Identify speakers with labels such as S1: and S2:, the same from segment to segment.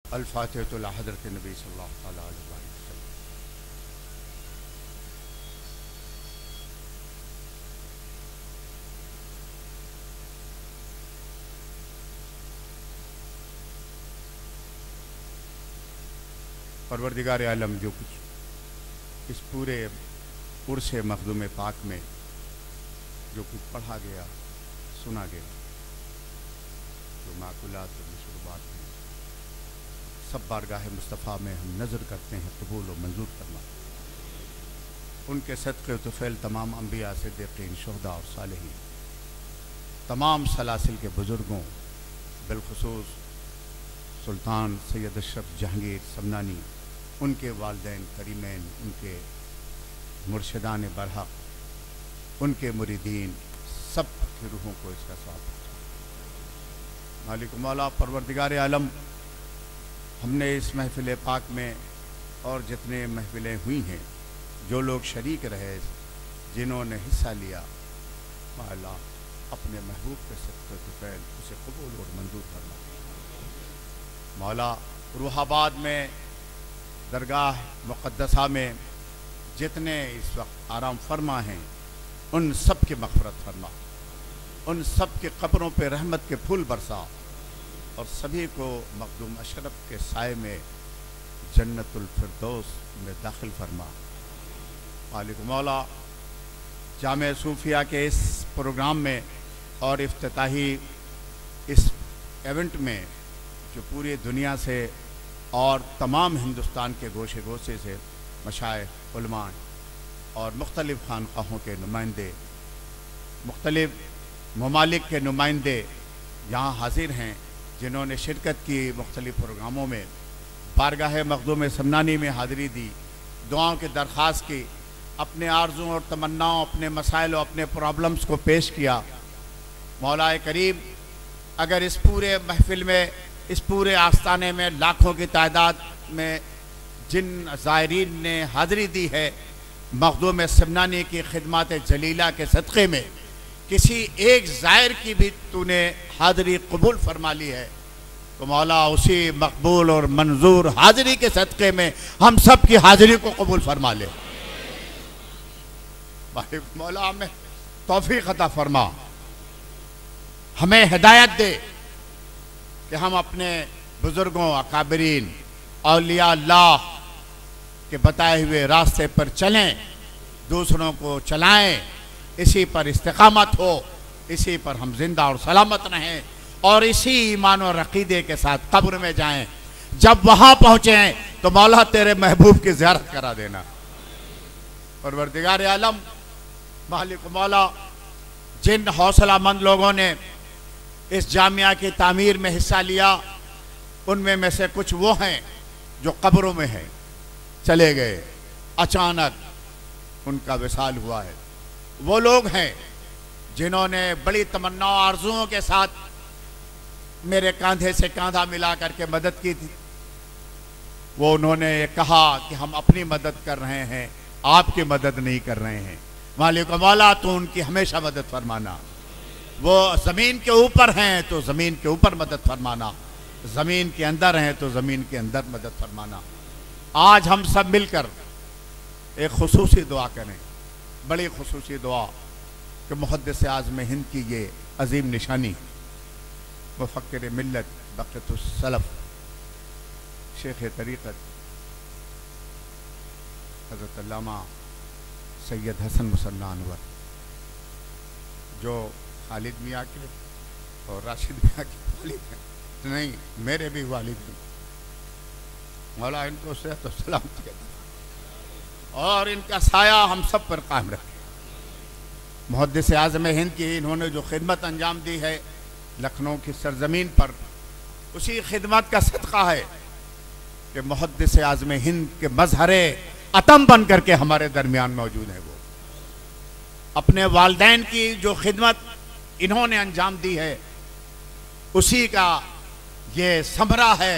S1: अल-फातिहा ला हज़रत नबी सल्लल्लाहु अलैहि वसल्लम। परवरदिगार आलम, जो कुछ इस पूरे उर्स मखदूम पाक में जो कुछ पढ़ा गया, सुना गया, जो माकुलात और मशरूबात हैं, सब बारगाह मुस्तफ़ा में हम नज़र करते हैं, कबूल और मंजूर करना। उनके सदक़े तुफ़ैल तमाम अम्बिया, सिद्दीक़ीन, शुहदा और सालिहीन, तमाम सलासिल के बुज़ुर्गों, बिलखुसूस सुल्तान सैयद अशरफ जहांगीर समनानी, उनके वालिदैन करीमैन, उनके मुर्शिदान बरहक, उनके मुरीदीन, सब की रूहों को इसका स्वाब पहुँचा। मालिक मौला परवरदिगार आलम, हमने इस महफिल पाक में और जितने महफिलें हुई हैं, जो लोग शरीक रहे, जिन्होंने हिस्सा लिया, मौला अपने महबूब के सदक़े तुफ़ैल उसे कबूल और मंजूर करना। मौला रूहाबाद में दरगाह मुक़द्दसा में जितने इस वक्त आराम फरमा हैं, उन सब की मग़फ़िरत फरमा, उन सब के कब्रों पे रहमत के फूल बरसा और सभी को मखदूम अशरफ के साए में जन्नतुल फिरदौस में दाखिल फरमा। मालिक मौला, जामे सूफिया के इस प्रोग्राम में और इफ्तिताही इस इवेंट में जो पूरी दुनिया से और तमाम हिंदुस्तान के गोशे गोशे से मशाइख, उलमा और मुख्तलिफ़ खानक़ाहों के नुमाइंदे, मुख्तलिफ़ ममालिक के नुमाइंदे यहाँ हाजिर हैं, जिन्होंने शिरकत की, मुख्तलिफ़ प्रोग्रामों में बारगाह मखदूम समनानी में हाज़िरी दी, दुआओं की दरख्वास्त की, अपने आरज़ू और तमन्नाओं, अपने मसाइल और अपने प्रॉब्लम्स को पेश किया। मौलाए करीम, अगर इस पूरे महफिल में, इस पूरे आस्ताने में लाखों की तादाद में जिन ज़ायरीन ने हाज़िरी दी है, मखदूम समनानी की खिदमत जलीला के सदक़े में किसी एक ज़ायर की भी तूने हाज़िरी कबूल फरमा ली है, तो मौला उसी मकबूल और मंजूर हाज़िरी के सदक़े में हम सब की हाज़िरी को कबूल फरमा ले। मौला हमें तौफ़ीक़ अता फरमा, हमें हिदायत दे कि हम अपने बुज़ुर्गों, अकाबरीन, औलिया अल्लाह के बताए हुए रास्ते पर चलें, दूसरों को चलाएं, इसी पर इस्तिक़ामत हो, इसी पर हम जिंदा और सलामत रहें और इसी ईमान और अक़ीदे के साथ कब्र में जाएं। जब वहाँ पहुँचें तो मौला तेरे महबूब की ज़ियारत करा देना। परवरदिगार आलम, मालिक मौला, जिन हौसलामंद लोगों ने इस जामिया की तामीर में हिस्सा लिया, उनमें में से कुछ वो हैं जो कब्रों में हैं, चले गए, अचानक उनका विसाल हुआ है। वो लोग हैं जिन्होंने बड़ी तमन्ना आरज़ुओं के साथ मेरे कांधे से कांधा मिला करके मदद की थी। वो उन्होंने कहा कि हम अपनी मदद कर रहे हैं, आपकी मदद नहीं कर रहे हैं। मालिक मौला, तो उनकी हमेशा मदद फरमाना। वो ज़मीन के ऊपर हैं तो ज़मीन के ऊपर मदद फरमाना, ज़मीन के अंदर हैं तो ज़मीन के अंदर मदद फरमाना। आज हम सब मिलकर एक खुसूसी दुआ करें, बड़ी खुसूसी दुआ कि मुहद्दिस आज़म हिंद की ये अजीम निशानी, मुफ़क्किर मिल्लत, बक़ियतुस सलफ़, शेख तरीक़त हज़रत अल्लामा सैयद हसन मुसन्ना अनवर, जो खालिद मियाँ के और राशिद मियाँ के वालिद हैं, नहीं मेरे भी वालिद हैं, मौला इनको सेहत और सलामती और इनका साया हम सब पर कायम रखे। मुहद्दिस आज़म हिंद की इन्होंने जो खिदमत अंजाम दी है लखनऊ की सरजमीन पर, उसी खिदमत का सदका है कि मुहद्दिस आज़म हिंद के मज़हरे अतम बन करके हमारे दरमियान मौजूद है। वो अपने वालिदैन की जो खिदमत इन्होंने अंजाम दी है, उसी का ये समरा है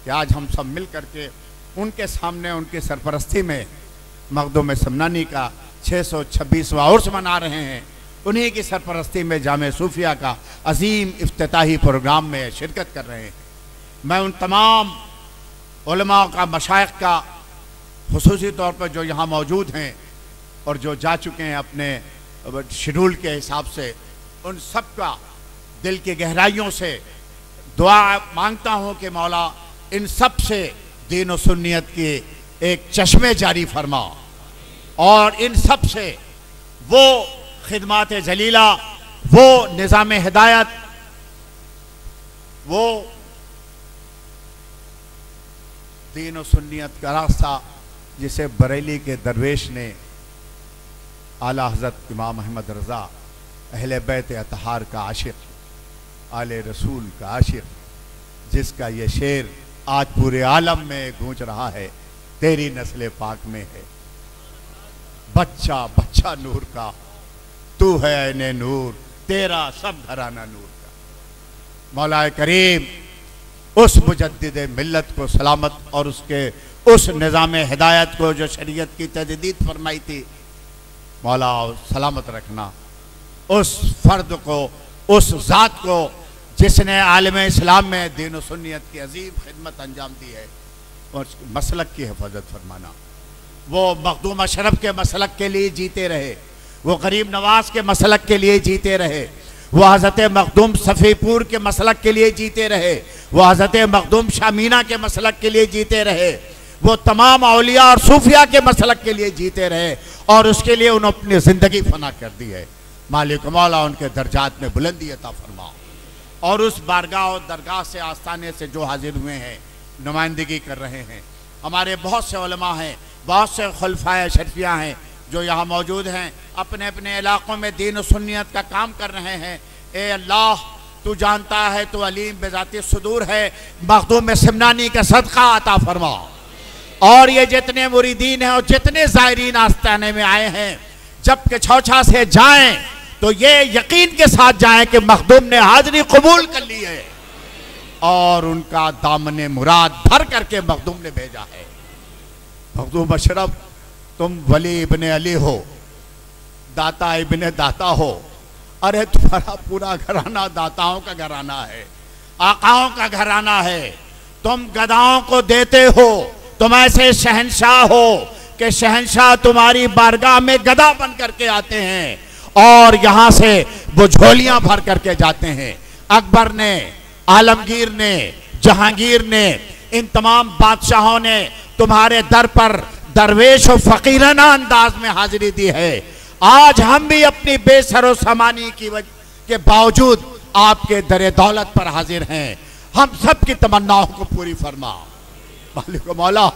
S1: कि आज हम सब मिल करके उनके सामने, उनकी सरपरस्ती में मखदूम समनानी का 626वां उर्स मना रहे हैं। उन्हीं की सरपरस्ती में जामे सूफिया का अजीम इफ्तिताही प्रोग्राम में शिरकत कर रहे हैं। मैं उन तमाम उलमा का, मशाइख का खुसूसी तौर पर जो यहाँ मौजूद हैं और जो जा चुके हैं अपने शेड्यूल के हिसाब से, उन सब का दिल की गहराइयों से दुआ मांगता हूँ कि मौला इन सब से दीन और सुन्नियत की एक चश्मे जारी फरमा और इन सब से वो खिदमात जलीला, वो निज़ाम हिदायत, वो दीन और सुन्नियत का रास्ता जिसे बरेली के दरवेश ने आला हज़रत इमाम अहमद रज़ा अहले बैत अतहार का आशिक, आले रसूल का आशिक, जिसका ये शेर आज पूरे आलम में गूंज रहा है, तेरी नस्ल पाक में है बच्चा बच्चा नूर का, तू है ऐने नूर, तेरा सब घराना नूर का। मौला करीम उस मुजद्दिद मिल्लत को सलामत और उसके उस निज़ाम हिदायत को जो शरीयत की तजदीद फरमाई थी, मौला सलामत रखना। उस फर्द को, उस ज़ात को जिसने आलम इस्लाम में दीन और सुन्नियत की अजीम खिदमत अंजाम दी है, और मसलक की हिफाजत फरमाना। वो मखदूम अशरफ के मसलक के लिए जीते रहे, वो गरीब नवाज के मसलक के लिए जीते रहे, वो हज़रत मखदूम सफ़ीपुर के मसलक के लिए जीते रहे, वो हज़रत मखदूम शामीना के मसलक के लिए जीते रहे, वो तमाम औलिया और सूफिया के मसलक के लिए जीते रहे और उसके लिए उन्होंने अपनी ज़िंदगी फना कर दी है। मालिक मौला उनके दर्जात में बुलंदी अता फरमा और उस बारगाह और दरगाह से, आस्थाने से जो हाजिर हुए हैं, नुमाइंदगी कर रहे हैं, हमारे बहुत से उलमा हैं, बहुत से खुलफाए शरीफिया हैं जो यहाँ मौजूद हैं, अपने अपने इलाक़ों में दीन और सुन्नियत का काम कर रहे हैं। ए अल्लाह, तू जानता है, तू अलीम बेज़ाती सुदूर है, मखदूम सिमनानी का सदका अता फरमा। और ये जितने मुरीदीन हैं और जितने ज़ायरीन आस्ताने में आए हैं, जब के छौछा से जाएं तो ये यकीन के साथ जाएं कि मखदूम ने हाज़िरी कबूल कर ली है और उनका दामन मुराद भर करके मखदूम ने भेजा है। मखदूम अशरफ, तुम वली इब्ने अली हो, दाता इब्ने दाता हो। अरे तुम्हारा पूरा घराना दाताओं का घराना है, आकाओं का घराना है। तुम गदाओं को देते हो, तुम ऐसे शहंशाह हो कि शहंशाह तुम्हारी बारगाह में गदा बन करके आते हैं और यहाँ से वो झोलियाँ भर करके जाते हैं। अकबर ने, आलमगीर ने, जहांगीर ने, इन तमाम बादशाहों ने तुम्हारे दर पर दरवेश और फ़कीराना अंदाज में हाजिरी दी है। आज हम भी अपनी बेसरो सामानी के बावजूद आपके दरे दौलत पर हाजिर हैं। हम सब की तमन्नाओं को पूरी फरमा। मालिक मौला,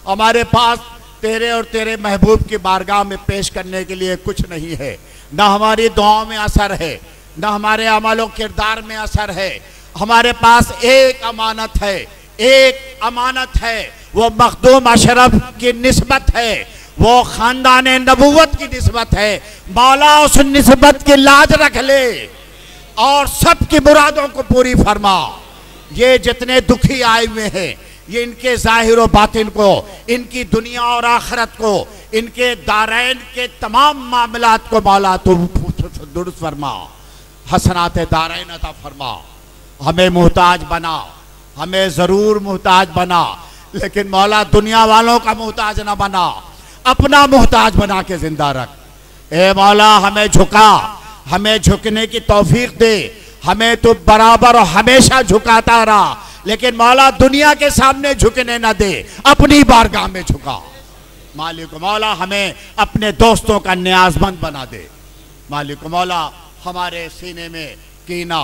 S1: हमारे पास तेरे और तेरे महबूब की बारगाह में पेश करने के लिए कुछ नहीं है, ना हमारी दुआओं में असर है, ना हमारे अमलों किरदार में असर है। हमारे पास एक अमानत है, एक अमानत है, वो मखदूम अशरफ की निस्बत है, वो खानदान नबूवत की निस्बत है। मौला उस निस्बत की लाज रख ले और सबकी मुरादों को पूरी फरमा। ये जितने दुखी आए हुए हैं, ये इनके ज़ाहिर व बातिन को, इनकी दुनिया और आखिरत को, इनके दारैन के तमाम मामलात को मौला तुम दुरुस्त फरमा, हसनात दारैन अता फरमा। हमें मोहताज बना, हमें ज़रूर मोहताज बना, लेकिन मौला दुनिया वालों का मोहताज ना बना, अपना मोहताज बना के जिंदा रख। ए मौला, हमें झुका, हमें झुकने की तौफीक दे। हमें तो बराबर और हमेशा झुकाता रहा, लेकिन मौला दुनिया के सामने झुकने ना दे, अपनी बारगाह में झुका। मालिक मौला, हमें अपने दोस्तों का न्याज़मंद बना दे। मालिक मौला, हमारे सीने में कीना,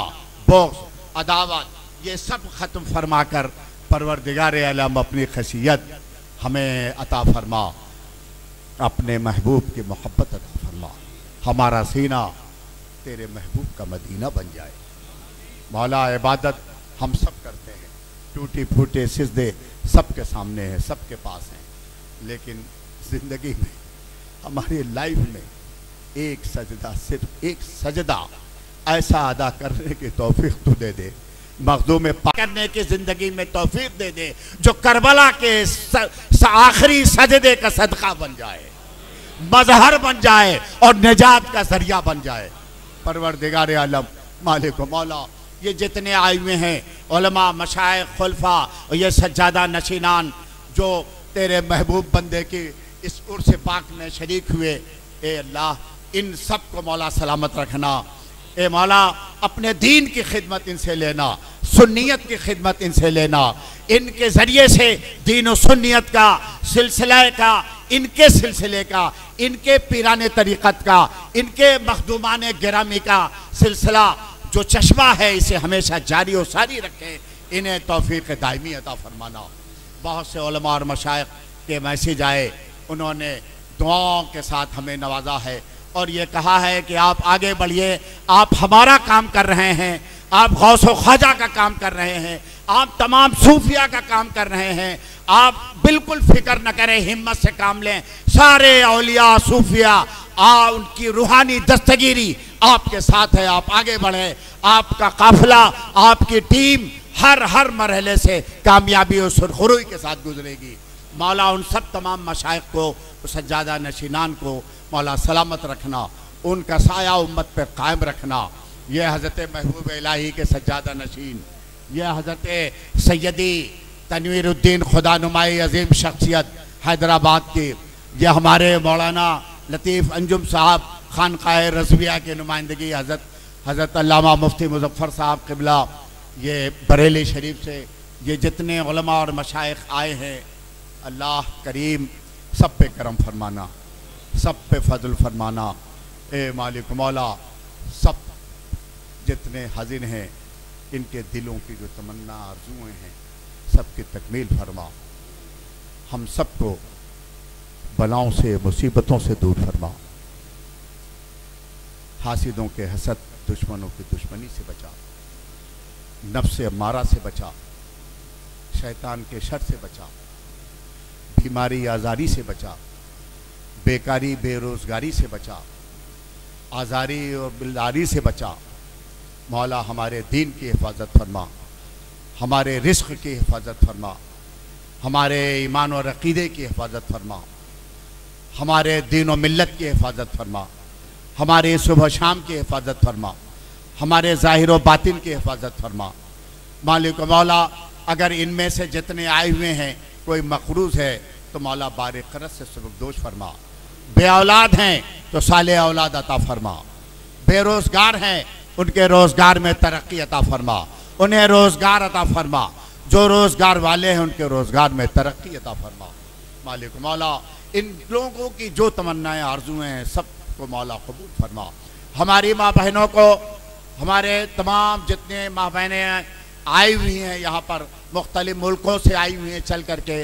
S1: बोझ, अदावत, ये सब ख़त्म फरमा कर परवरदिगार आलम अपनी खशियत हमें अता फरमा, अपने महबूब की मोहब्बत अता फरमा। हमारा सीना तेरे महबूब का मदीना बन जाए। मौला, इबादत हम सब करते हैं, टूटी फूटे सिजदे सबके सामने हैं, सबके पास हैं, लेकिन ज़िंदगी में, हमारी लाइफ में एक सजदा, सिर्फ एक सजदा ऐसा अदा करने की तौफीक तू दे दे, मखदूम करने की ज़िंदगी में तौफीक दे दे, जो करबला के आखिरी सजदे का सदका बन जाए, मजहर बन जाए और निजात का जरिया बन जाए। परवरदिगार आलम, मालिक मौला, ये जितने आए हुए हैं उलमा, मशाइख, खुलफा और ये सज्जादा नशीनान जो तेरे महबूब बंदे की इस उर्स पाक में शरीक हुए, ए अल्लाह इन सब को मौला सलामत रखना। ए मौला अपने दीन की खिदमत इनसे लेना, सुन्नियत की खिदमत इनसे लेना, इनके ज़रिए से दीन और सुन्नियत का सिलसिला का, इनके सिलसिले का, इनके पीराने तरीक़त का, इनके मखदूमान गिरामी का सिलसिला जो चश्मा है इसे हमेशा जारी और सारी रखें। इन्हें तौफीक दायमी अता फरमाना। बहुत से उलमा और मशाइख के मैसेज आए, उन्होंने दुआओं के साथ हमें नवाजा है और ये कहा है कि आप आगे बढ़िए, आप हमारा काम कर रहे हैं, आप गौस व ख्वाजा का काम कर रहे हैं, आप तमाम सूफिया का काम कर रहे हैं, आप बिल्कुल फिक्र न करें, हिम्मत से काम लें। सारे औलिया सूफिया उनकी रूहानी दस्तगीरी आपके साथ है, आप आगे बढ़े, आपका काफिला, आपकी टीम हर मरहले से कामयाबी और सुरखुरुई के साथ गुजरेगी। मौला उन सब तमाम मशाइख को, सज्जादा नशीनान को मौला सलामत रखना, उनका साया उम्मत पर कायम रखना। यह हज़रत महबूब इलाही के सज्जादा नशीन, यह हज़रत सैयदी तनवीरुद्दीन खुदा नुमाई अजीम शख्सियत हैदराबाद की, यह हमारे मौलाना लतीफ़ अंजुम साहब खानकाह रज़विया के नुमाइंदगी हज़रत अल्लामा मुफ्ती मुज़फ़्फ़र साहब क़िबला, ये बरेली शरीफ से ये जितने उलमा और मशाइख आए हैं, अल्लाह करीम सब पे करम फरमाना, सब पे फजल फरमाना। ए मालिक मौला सब जितने हाजिर हैं इनके दिलों की जो तमन्ना आरज़ुएँ हैं सबकी तकमील फरमा। हम सबको बलाओं से, मुसीबतों से दूर फरमा। हासिदों के हसद, दुश्मनों की दुश्मनी से बचा, नफ्स अम्मारा से बचा, शैतान के शर से बचा, बीमारी आज़ारी से बचा, बेकारी बेरोज़गारी से बचा, आज़ारी और बिलदारी से बचा। मौला हमारे दीन की हिफाजत फरमा, हमारे रिस्क की हिफाजत फरमा, हमारे ईमान और अक़ीदे की हिफाजत फरमा, हमारे दीन और मिल्लत की हिफाजत फरमा, हमारे सुबह शाम की हिफाजत फरमा, हमारे ज़ाहिर व बातिन की हिफाजत फरमा। मालिक मौला अगर इनमें से जितने आए हुए हैं कोई मक़रूज़ है तो मौला बारिक़रत से सबकदोश फरमा। बे औलाद हैं तो साले औलाद अता फरमा, बेरोज़गार हैं उनके रोज़गार में तरक्की अता फरमा, उन्हें रोज़गार अता फरमा, जो रोज़गार वाले हैं उनके रोज़गार में तरक्की अता फरमा। मालिक मौला इन लोगों की जो तमन्नाएँ आरज़ुएँ हैं सब को मौला कबूल फरमा। हमारी माँ बहनों को, हमारे तमाम जितने माँ बहनें आई हुई हैं यहाँ पर मुख्तलिफ मुल्कों से आई हुई हैं चल करके,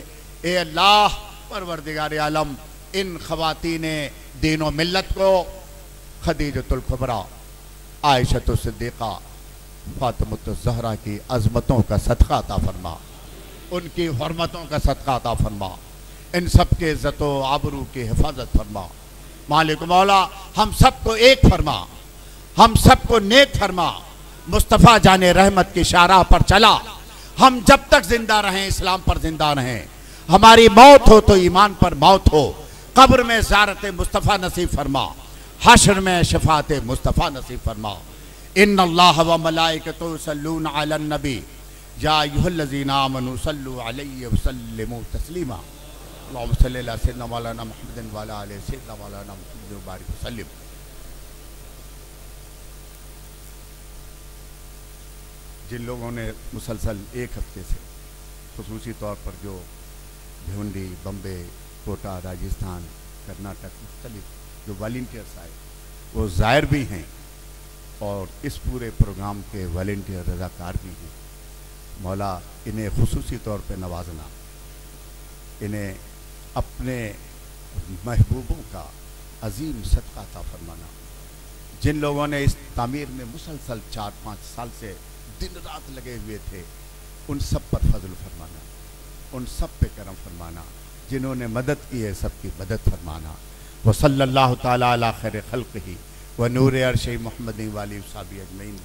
S1: ए अल्लाह परवरदिगार आलम इन ख़वातीने दीन व मिल्लत को खदीजतुल कुबरा, आयशतुस सिद्दीक़ा, फातिमतुज़ ज़हरा की अज़मतों का सदका अता फरमा, उनकी हुर्मतों का सदका अता फरमा, इन सब के इज़्ज़त व आबरू की हिफाजत फरमा। मालिक मौला हम सबको एक फरमा, हम सबको नेक फरमा। मुस्तफ़ा जाने रहमत की शाराह पर चला, हम जब तक जिंदा रहें इस्लाम पर जिंदा रहें, हमारी मौत हो तो ईमान पर मौत हो, कब्र में ज़ियारत मुस्तफ़ा नसीब फरमा, हश्र में शफ़ाअत मुस्तफ़ा नसीब फरमा। इन्नल्लाह व मलाइकतुहु युसल्लूना अलन नबी या अय्युहल्लज़ीना आमनू सल्लू अलैहि व सल्लिमू तस्लीमा। अल्लाहुम्मा सल्लि अला सय्यिदिना मौलाना मुहम्मदिन व अला आलि सय्यिदिना मौलाना मुहम्मद व बारिक वसल्लिम। जिन लोगों ने मुसलसल एक हफ्ते से ख़ुसूसी तौर पर जो भिवंडी, बम्बे, कोटा, राजस्थान, कर्नाटक मुख्तलिफ जो वॉलंटियर्स आए वो ज़ायर भी हैं और इस पूरे प्रोग्राम के वॉलंटियर रज़ाकार भी हैं। मौला इन्हें ख़ुसूसी तौर पर नवाजना, इन्हें अपने महबूबों का अजीम सदका अता फरमाना। जिन लोगों ने इस तामीर में मुसलसल 4-5 साल से दिन रात लगे हुए थे उन सब पर फजल फरमाना, उन सब पे करम फरमाना। जिन्होंने मदद की है सबकी मदद फरमाना। व सल्लल्लाहु ताला अला खैर खल्क़िही व नूर अर्श मोहम्मद वाली साहबी अजमईन।